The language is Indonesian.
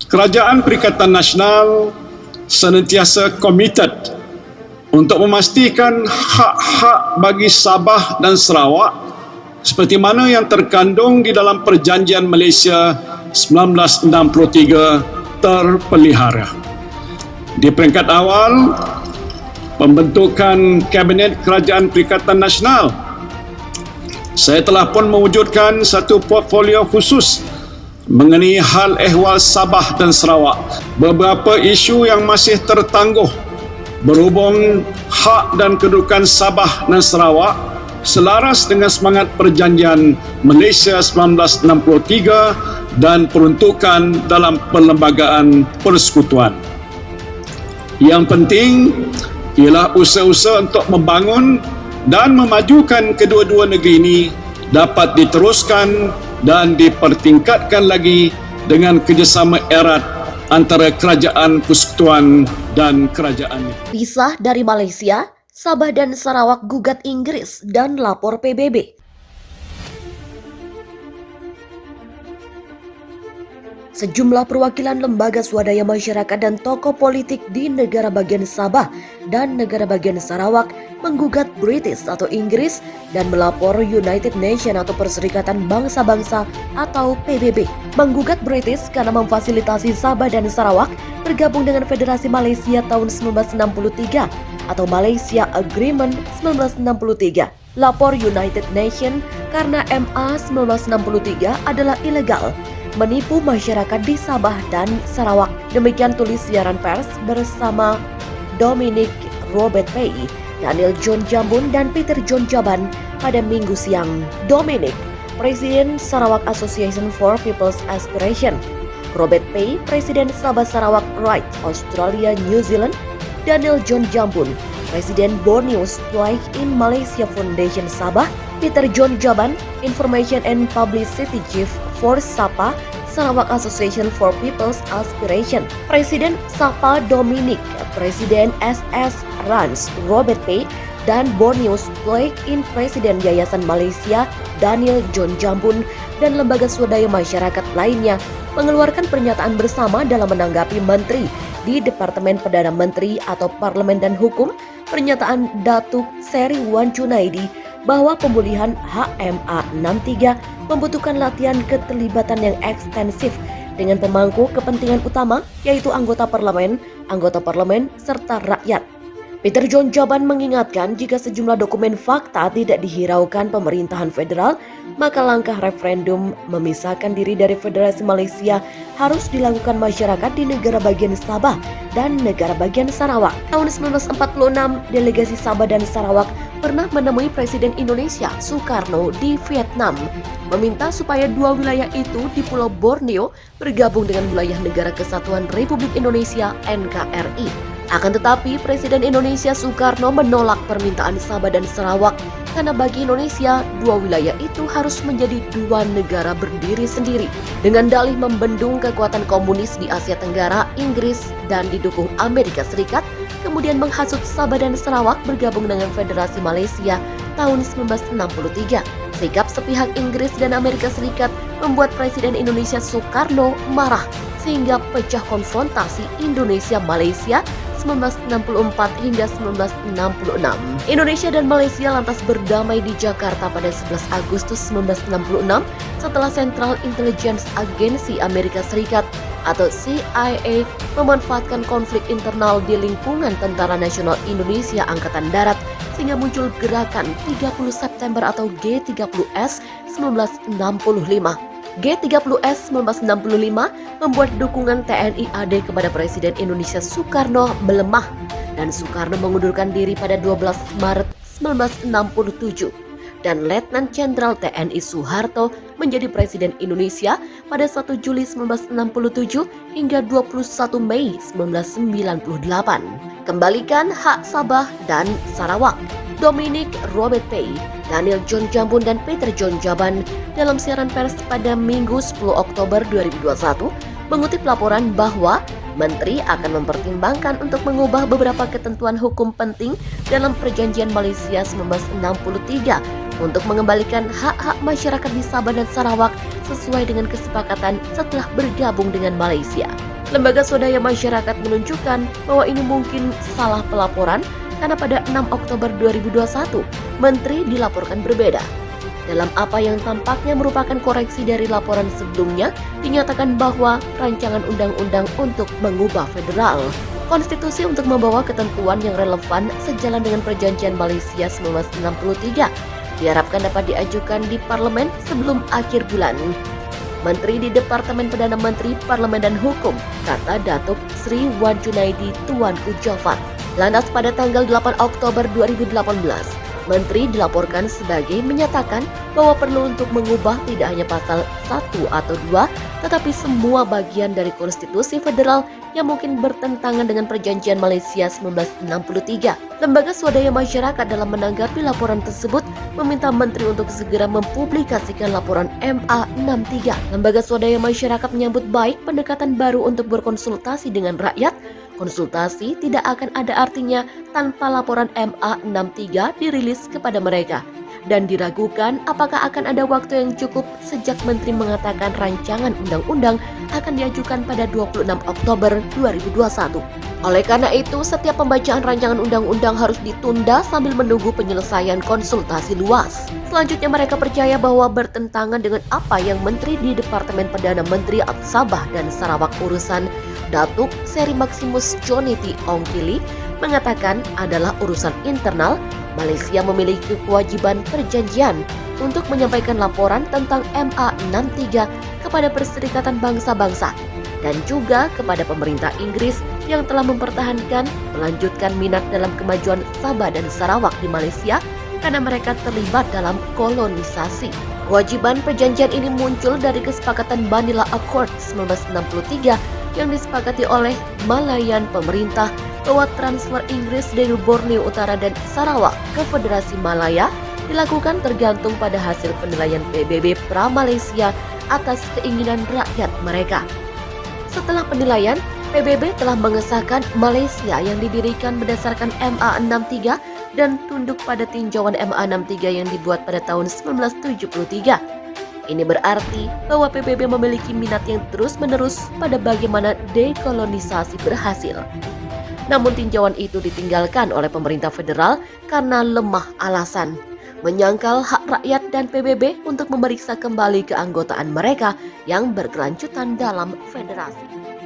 Kerajaan Perikatan Nasional senantiasa komited untuk memastikan hak-hak bagi Sabah dan Sarawak seperti mana yang terkandung di dalam Perjanjian Malaysia 1963 terpelihara. Di peringkat awal, pembentukan Kabinet Kerajaan Perikatan Nasional, saya telah pun mewujudkan satu portfolio khusus mengenai hal ehwal Sabah dan Sarawak. Beberapa isu yang masih tertangguh berhubung hak dan kedudukan Sabah dan Sarawak selaras dengan semangat Perjanjian Malaysia 1963 dan peruntukan dalam perlembagaan persekutuan. Yang penting ialah usaha-usaha untuk membangun dan memajukan kedua-dua negeri ini dapat diteruskan dan dipertingkatkan lagi dengan kerjasama erat antara kerajaan persekutuan dan kerajaan. Pisah dari Malaysia, Sabah dan Sarawak gugat Inggris dan lapor PBB. Sejumlah perwakilan lembaga swadaya masyarakat dan tokoh politik di negara bagian Sabah dan negara bagian Sarawak menggugat British atau Inggris dan melapor United Nations atau Perserikatan Bangsa-Bangsa atau PBB. Menggugat British karena memfasilitasi Sabah dan Sarawak bergabung dengan Federasi Malaysia tahun 1963 atau Malaysia Agreement 1963. Lapor United Nations karena MA 1963 adalah ilegal, menipu masyarakat di Sabah dan Sarawak. Demikian tulis siaran pers bersama Dominic Robert Pay, Daniel John Jambun, dan Peter John Jaban pada Minggu siang. Dominic, Presiden Sarawak Association for People's Aspiration. Robert Pay, Presiden Sabah Sarawak Right Australia New Zealand. Daniel John Jambun, Presiden Borneo Strike in Malaysia Foundation Sabah. Peter John Jaban, Information and Publicity Chief for SAPA, Sarawak Association for People's Aspiration. Presiden SAPA Dominic, Presiden SS Rans Robert Pay, dan Borneo Strike in Presiden Yayasan Malaysia Daniel John Jambun dan lembaga swadaya masyarakat lainnya mengeluarkan pernyataan bersama dalam menanggapi Menteri di Departemen Perdana Menteri atau Parlemen dan Hukum, pernyataan Datuk Seri Wan Junaidi bahwa pemulihan HMA 63 membutuhkan latihan keterlibatan yang ekstensif dengan pemangku kepentingan utama yaitu anggota parlemen, serta rakyat. Peter John Jaban mengingatkan jika sejumlah dokumen fakta tidak dihiraukan pemerintahan federal, maka langkah referendum memisahkan diri dari Federasi Malaysia harus dilakukan masyarakat di negara bagian Sabah dan negara bagian Sarawak. Tahun 1946, delegasi Sabah dan Sarawak pernah menemui Presiden Indonesia Soekarno di Vietnam, meminta supaya dua wilayah itu di Pulau Borneo bergabung dengan wilayah Negara Kesatuan Republik Indonesia NKRI. Akan tetapi Presiden Indonesia Soekarno menolak permintaan Sabah dan Sarawak karena bagi Indonesia dua wilayah itu harus menjadi dua negara berdiri sendiri. Dengan dalih membendung kekuatan komunis di Asia Tenggara, Inggris dan didukung Amerika Serikat, kemudian menghasut Sabah dan Sarawak bergabung dengan Federasi Malaysia tahun 1963. Sikap sepihak Inggris dan Amerika Serikat membuat Presiden Indonesia Soekarno marah sehingga pecah konfrontasi Indonesia-Malaysia 1964 hingga 1966. Indonesia dan Malaysia lantas berdamai di Jakarta pada 11 Agustus 1966 setelah Central Intelligence Agency Amerika Serikat atau CIA memanfaatkan konflik internal di lingkungan Tentara Nasional Indonesia Angkatan Darat sehingga muncul gerakan 30 September atau G30S 1965. G30S 1965 membuat dukungan TNI AD kepada Presiden Indonesia Soekarno melemah dan Soekarno mengundurkan diri pada 12 Maret 1967 dan Letnan Jenderal TNI Soeharto menjadi Presiden Indonesia pada 1 Juli 1967 hingga 21 Mei 1998. Kembalikan hak Sabah dan Sarawak. Dominic Robert Pay, Daniel John Jambun, dan Peter John Jaban dalam siaran pers pada Minggu 10 Oktober 2021 mengutip laporan bahwa Menteri akan mempertimbangkan untuk mengubah beberapa ketentuan hukum penting dalam Perjanjian Malaysia 1963 untuk mengembalikan hak-hak masyarakat di Sabah dan Sarawak sesuai dengan kesepakatan setelah bergabung dengan Malaysia. Lembaga swadaya masyarakat menunjukkan bahwa ini mungkin salah pelaporan karena pada 6 Oktober 2021, Menteri dilaporkan berbeda. Dalam apa yang tampaknya merupakan koreksi dari laporan sebelumnya, dinyatakan bahwa rancangan undang-undang untuk mengubah federal konstitusi untuk membawa ketentuan yang relevan sejalan dengan perjanjian Malaysia 1963 diharapkan dapat diajukan di parlemen sebelum akhir bulan. Menteri di Departemen Perdana Menteri Parlemen dan Hukum, kata Datuk Sri Wan Junaidi Tuanku Jafar. Lantas pada tanggal 8 Oktober 2018, Menteri dilaporkan sebagai menyatakan bahwa perlu untuk mengubah tidak hanya pasal 1 atau 2, tetapi semua bagian dari konstitusi federal yang mungkin bertentangan dengan perjanjian Malaysia 1963. Lembaga swadaya masyarakat dalam menanggapi laporan tersebut meminta Menteri untuk segera mempublikasikan laporan MA63. Lembaga swadaya masyarakat menyambut baik pendekatan baru untuk berkonsultasi dengan rakyat. Konsultasi tidak akan ada artinya tanpa laporan MA63 dirilis kepada mereka. Dan diragukan apakah akan ada waktu yang cukup sejak Menteri mengatakan rancangan undang-undang akan diajukan pada 26 Oktober 2021. Oleh karena itu, setiap pembacaan rancangan undang-undang harus ditunda sambil menunggu penyelesaian konsultasi luas. Selanjutnya mereka percaya bahwa bertentangan dengan apa yang Menteri di Departemen Perdana Menteri Sabah dan Sarawak urusan Datuk Seri Maximus Jonity Ongkili mengatakan adalah urusan internal. Malaysia memiliki kewajiban perjanjian untuk menyampaikan laporan tentang MA63 kepada Perserikatan Bangsa-Bangsa dan juga kepada pemerintah Inggris yang telah mempertahankan melanjutkan minat dalam kemajuan Sabah dan Sarawak di Malaysia karena mereka terlibat dalam kolonisasi. Kewajiban perjanjian ini muncul dari kesepakatan Manila Accord 1963 yang disepakati oleh Malayan pemerintah bahwa transfer Inggris dari Borneo Utara dan Sarawak ke Federasi Malaya dilakukan tergantung pada hasil penilaian PBB pra-Malaysia atas keinginan rakyat mereka. Setelah penilaian, PBB telah mengesahkan Malaysia yang didirikan berdasarkan MA63 dan tunduk pada tinjauan MA63 yang dibuat pada tahun 1973. Ini berarti bahwa PBB memiliki minat yang terus-menerus pada bagaimana dekolonisasi berhasil. Namun tinjauan itu ditinggalkan oleh pemerintah federal karena lemah alasan, menyangkal hak rakyat dan PBB untuk memeriksa kembali keanggotaan mereka yang berkelanjutan dalam federasi.